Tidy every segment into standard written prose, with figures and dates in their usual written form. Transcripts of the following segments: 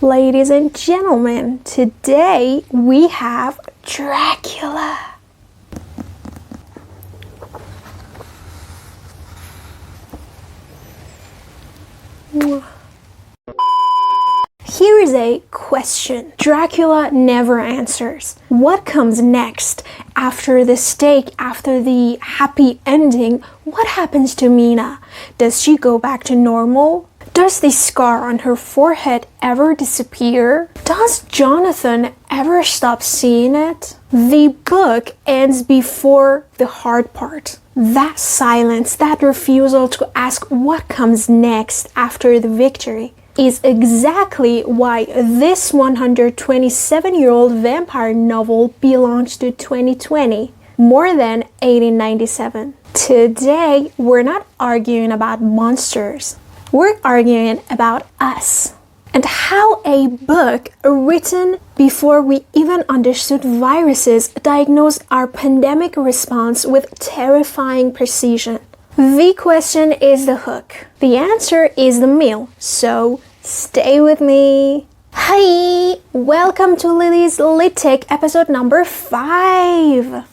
Ladies and gentlemen, today we have Dracula. Here is a question Dracula never answers. What comes next? After the stake, after the happy ending, what happens to Mina? Does she go back to normal? Does the scar on her forehead ever disappear? Does Jonathan ever stop seeing it? The book ends before the hard part. That silence, that refusal to ask what comes next after the victory, is exactly why this 127-year-old vampire novel belongs to 2020, more than 1897. Today, we're not arguing about monsters. We're arguing about us and how a book written before we even understood viruses diagnosed our pandemic response with terrifying precision. The question is the hook. The answer is the meal. So stay with me. Hi! Welcome to Lily's Lit Tech episode number 5.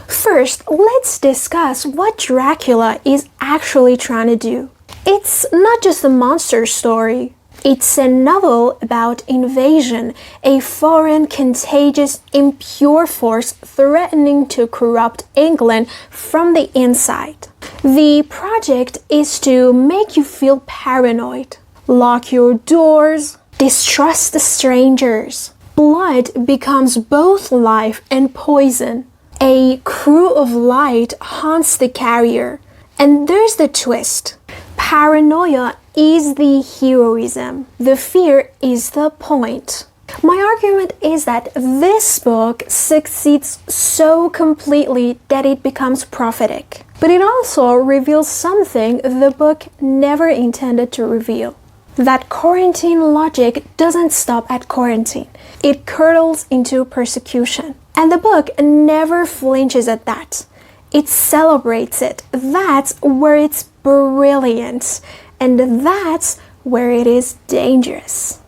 First, let's discuss what Dracula is actually trying to do. It's not just a monster story. It's a novel about invasion, a foreign, contagious, impure force threatening to corrupt England from the inside. The project is to make you feel paranoid, lock your doors, distrust the strangers. Blood becomes both life and poison. A crew of light haunts the carrier. And there's the twist. Paranoia is the heroism. The fear is the point. My argument is that this book succeeds so completely that it becomes prophetic. But it also reveals something the book never intended to reveal. That quarantine logic doesn't stop at quarantine. It curdles into persecution. And the book never flinches at that. It celebrates it. That's where it's brilliant. And that's where it is dangerous.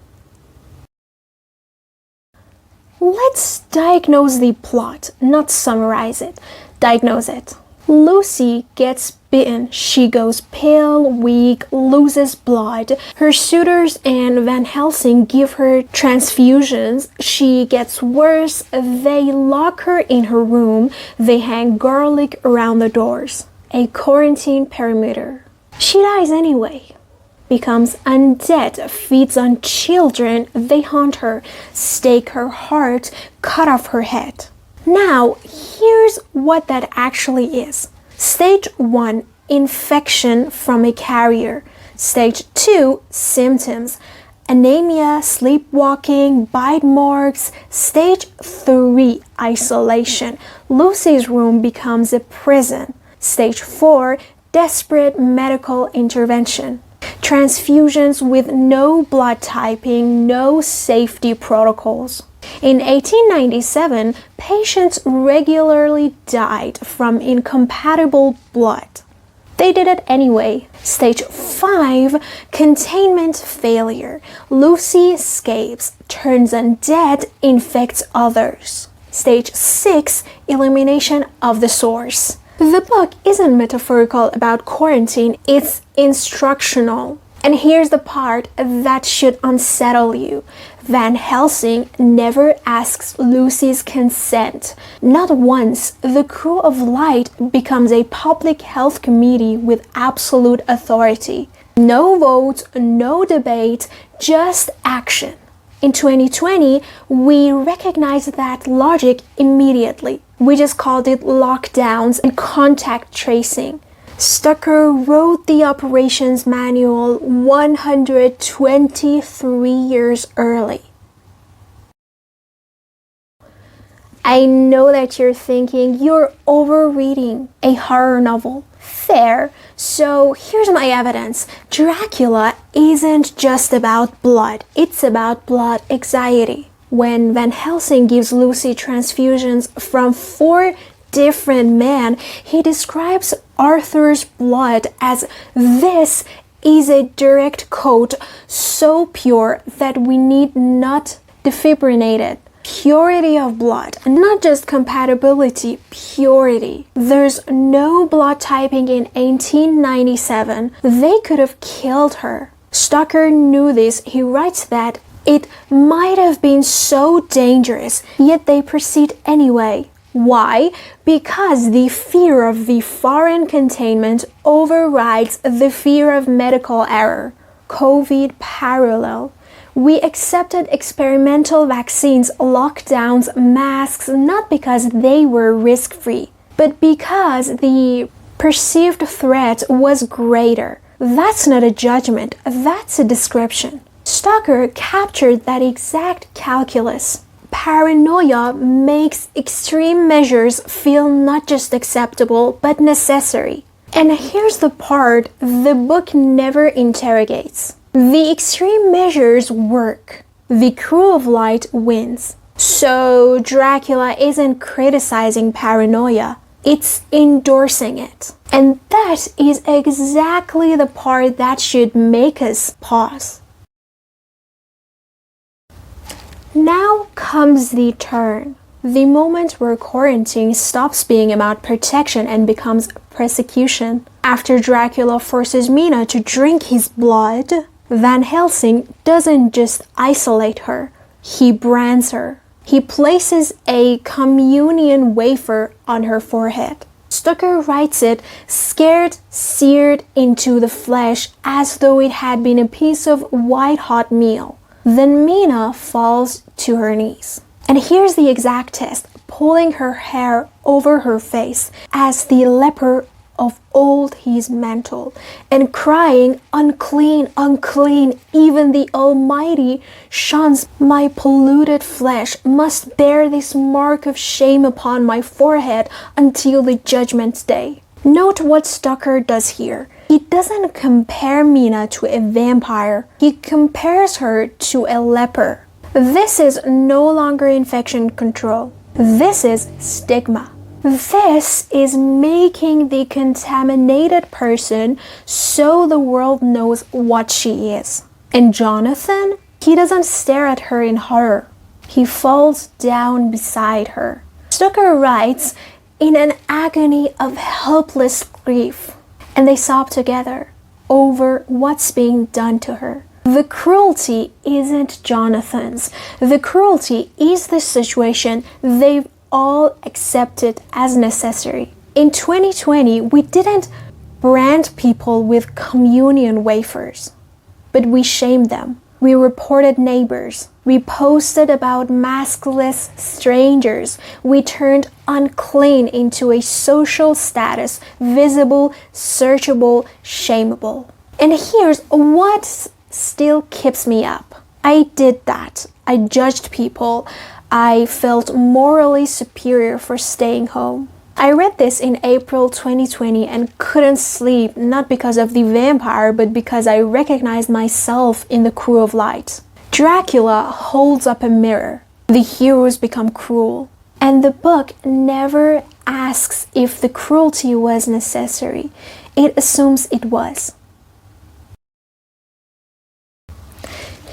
Let's diagnose the plot, not summarize it. Diagnose it. Lucy gets bitten. She goes pale, weak, loses blood. Her suitors and Van Helsing give her transfusions. She gets worse. They lock her in her room. They hang garlic around the doors. A quarantine perimeter. She dies anyway. Becomes undead, feeds on children. They haunt her, stake her heart, cut off her head. Now, here's what that actually is. Stage 1, infection from a carrier. Stage 2, symptoms. Anemia, sleepwalking, bite marks. Stage 3, isolation. Lucy's room becomes a prison. Stage 4, desperate medical intervention. Transfusions with no blood typing, no safety protocols. In 1897, patients regularly died from incompatible blood. They did it anyway. Stage 5, containment failure. Lucy escapes, turns undead, infects others. Stage 6, elimination of the source. The book isn't metaphorical about quarantine, it's instructional. And here's the part that should unsettle you. Van Helsing never asks Lucy's consent. Not once. The crew of light becomes a public health committee with absolute authority. No vote, no debate, just action. In 2020, we recognize that logic immediately. We just called it lockdowns and contact tracing. Stoker wrote the operations manual 123 years early. I know that you're thinking you're overreading a horror novel. Fair. So here's my evidence. Dracula isn't just about blood. It's about blood anxiety. When Van Helsing gives Lucy transfusions from 4 different men, he describes Arthur's blood as this is a direct code so pure that we need not defibrillate it. Purity of blood, not just compatibility, purity. There's no blood typing in 1897. They could have killed her. Stoker knew this. He writes that it might have been so dangerous, yet they proceed anyway. Why? Because the fear of the foreign containment overrides the fear of medical error. COVID parallel. We accepted experimental vaccines, lockdowns, masks, not because they were risk-free, but because the perceived threat was greater. That's not a judgment, that's a description. Stoker captured that exact calculus. Paranoia makes extreme measures feel not just acceptable, but necessary. And here's the part the book never interrogates. The extreme measures work. The crew of light wins. So Dracula isn't criticizing paranoia, it's endorsing it. And that is exactly the part that should make us pause. Now comes the turn. The moment where quarantine stops being about protection and becomes persecution. After Dracula forces Mina to drink his blood, Van Helsing doesn't just isolate her, he brands her. He places a communion wafer on her forehead. Stoker writes it scared, seared into the flesh as though it had been a piece of white-hot meal. Then Mina falls to her knees. And here's the exact test, pulling her hair over her face as the leper of old his mantle, and crying, unclean, unclean, even the Almighty shuns my polluted flesh, must bear this mark of shame upon my forehead until the judgment day. Note what Stoker does here. He doesn't compare Mina to a vampire, he compares her to a leper. This is no longer infection control. This is stigma. This is making the contaminated person so the world knows what she is. And Jonathan, he doesn't stare at her in horror. He falls down beside her. Stoker writes in an agony of helpless grief, and they sob together over what's being done to her. The cruelty isn't Jonathan's. The cruelty is the situation they've all accepted as necessary. In 2020, we didn't brand people with communion wafers, but we shamed them. We reported neighbors. We posted about maskless strangers. We turned unclean into a social status, visible, searchable, shameable. And here's what still keeps me up. I did that. I judged people. I felt morally superior for staying home. I read this in April 2020 and couldn't sleep, not because of the vampire, but because I recognized myself in the crew of light. Dracula holds up a mirror. The heroes become cruel. And the book never asks if the cruelty was necessary. It assumes it was.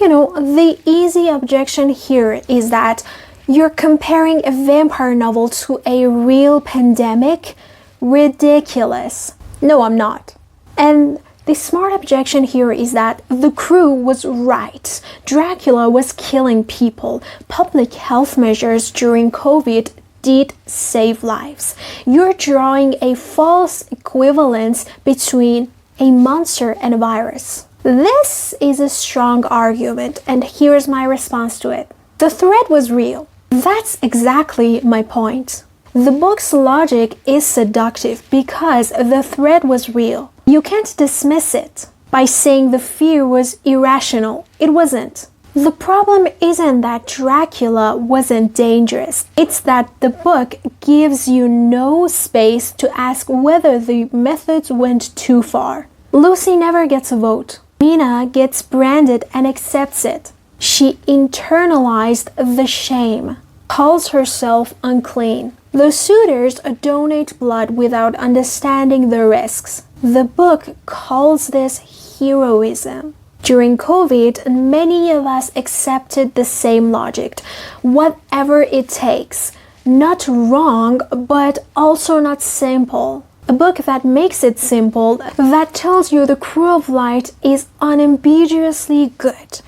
The easy objection here is that you're comparing a vampire novel to a real pandemic? Ridiculous. No, I'm not. And the smart objection here is that the crew was right. Dracula was killing people. Public health measures during COVID did save lives. You're drawing a false equivalence between a monster and a virus. This is a strong argument, and here's my response to it. The threat was real. That's exactly my point. The book's logic is seductive because the threat was real. You can't dismiss it by saying the fear was irrational. It wasn't. The problem isn't that Dracula wasn't dangerous. It's that the book gives you no space to ask whether the methods went too far. Lucy never gets a vote. Mina gets branded and accepts it. She internalized the shame, calls herself unclean. The suitors donate blood without understanding the risks. The book calls this heroism. During COVID, many of us accepted the same logic, whatever it takes. Not wrong, but also not simple. A book that makes it simple, that tells you the crew of light is unambiguously good,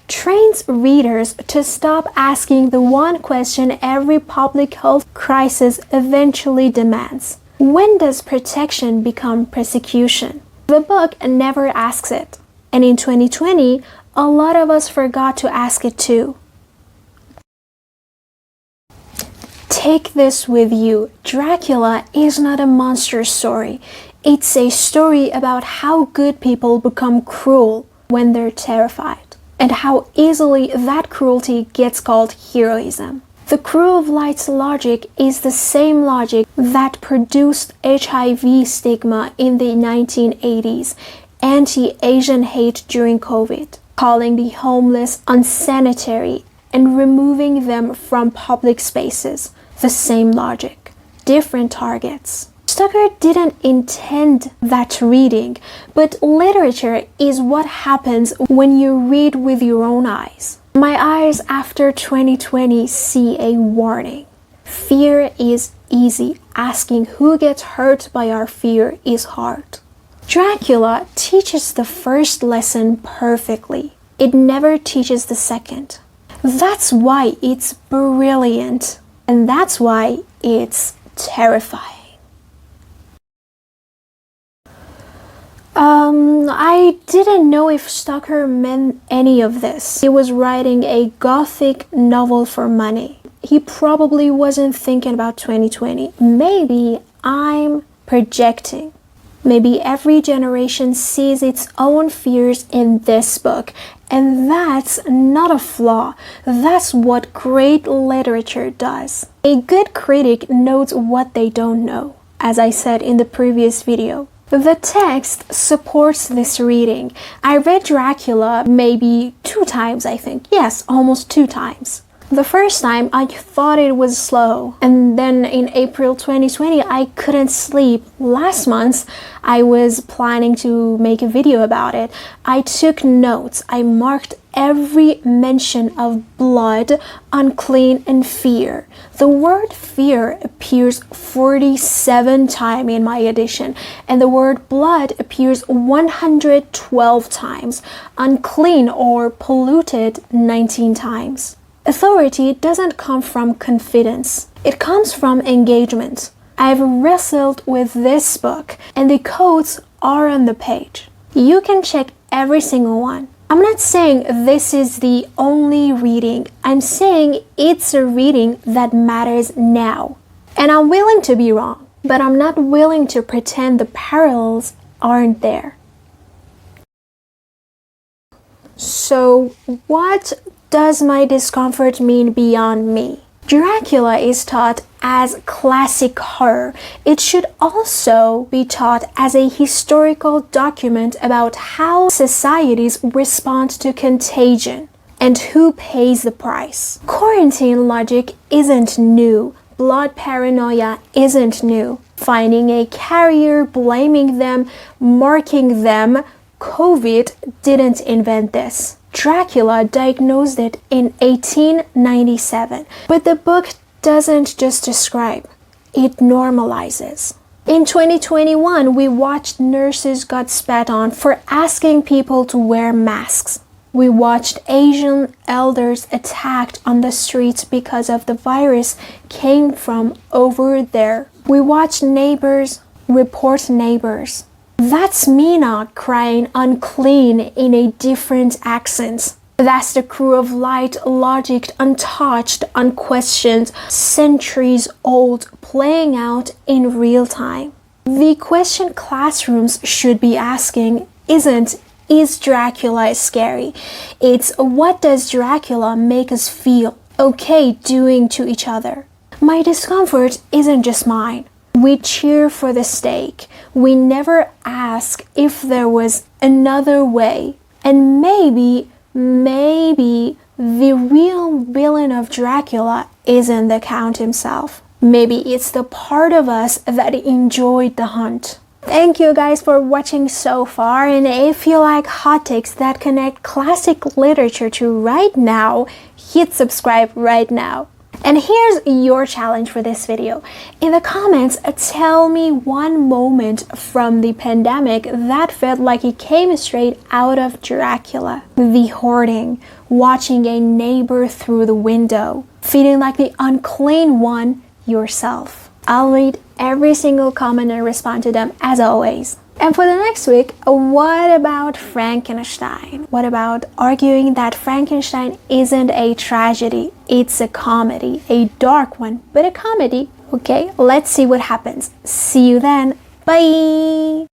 trains readers to stop asking the one question every public health crisis eventually demands. When does protection become persecution? The book never asks it. And in 2020, a lot of us forgot to ask it too. Take this with you. Dracula is not a monster story. It's a story about how good people become cruel when they're terrified, and how easily that cruelty gets called heroism. The crew of light's logic is the same logic that produced HIV stigma in the 1980s, anti-Asian hate during COVID, calling the homeless unsanitary, and removing them from public spaces. The same logic, different targets. Stoker didn't intend that reading, but literature is what happens when you read with your own eyes. My eyes after 2020 see a warning. Fear is easy. Asking who gets hurt by our fear is hard. Dracula teaches the first lesson perfectly. It never teaches the second. That's why it's brilliant. And that's why it's terrifying. I didn't know if Stoker meant any of this. He was writing a Gothic novel for money. He probably wasn't thinking about 2020. Maybe I'm projecting. Maybe every generation sees its own fears in this book, and that's not a flaw. That's what great literature does. A good critic knows what they don't know, as I said in the previous video. The text supports this reading. I read Dracula maybe 2 times, I think. Yes, almost 2 times. The first time I thought it was slow, and then in April 2020 I couldn't sleep. Last month I was planning to make a video about it. I took notes. I marked every mention of blood, unclean, and fear. The word fear appears 47 times in my edition, and the word blood appears 112 times, unclean or polluted 19 times. Authority doesn't come from confidence. It comes from engagement. I've wrestled with this book, and the codes are on the page. You can check every single one. I'm not saying this is the only reading. I'm saying it's a reading that matters now. And I'm willing to be wrong, but I'm not willing to pretend the parallels aren't there. So, what does my discomfort mean beyond me? Dracula is taught as classic horror. It should also be taught as a historical document about how societies respond to contagion and who pays the price. Quarantine logic isn't new. Blood paranoia isn't new. Finding a carrier, blaming them, marking them, COVID didn't invent this. Dracula diagnosed it in 1897, but the book doesn't just describe, it normalizes. In 2021, we watched nurses got spat on for asking people to wear masks. We watched Asian elders attacked on the streets because of the virus came from over there. We watched neighbors report neighbors. That's Mina crying unclean in a different accent. That's the crew of light logic, untouched, unquestioned, centuries old, playing out in real time. The question classrooms should be asking isn't, is Dracula scary? It's, what does Dracula make us feel okay doing to each other? My discomfort isn't just mine. We cheer for the stake. We never ask if there was another way. And maybe the real villain of Dracula isn't the Count himself. Maybe it's the part of us that enjoyed the hunt. Thank you guys for watching so far, and if you like hot takes that connect classic literature to right now, hit subscribe right now. And here's your challenge for this video. In the comments, tell me one moment from the pandemic that felt like it came straight out of Dracula. The hoarding, watching a neighbor through the window, feeling like the unclean one yourself. I'll read every single comment and respond to them as always. And for the next week, what about Frankenstein? What about arguing that Frankenstein isn't a tragedy, it's a comedy, a dark one, but a comedy? Okay, let's see what happens. See you then. Bye!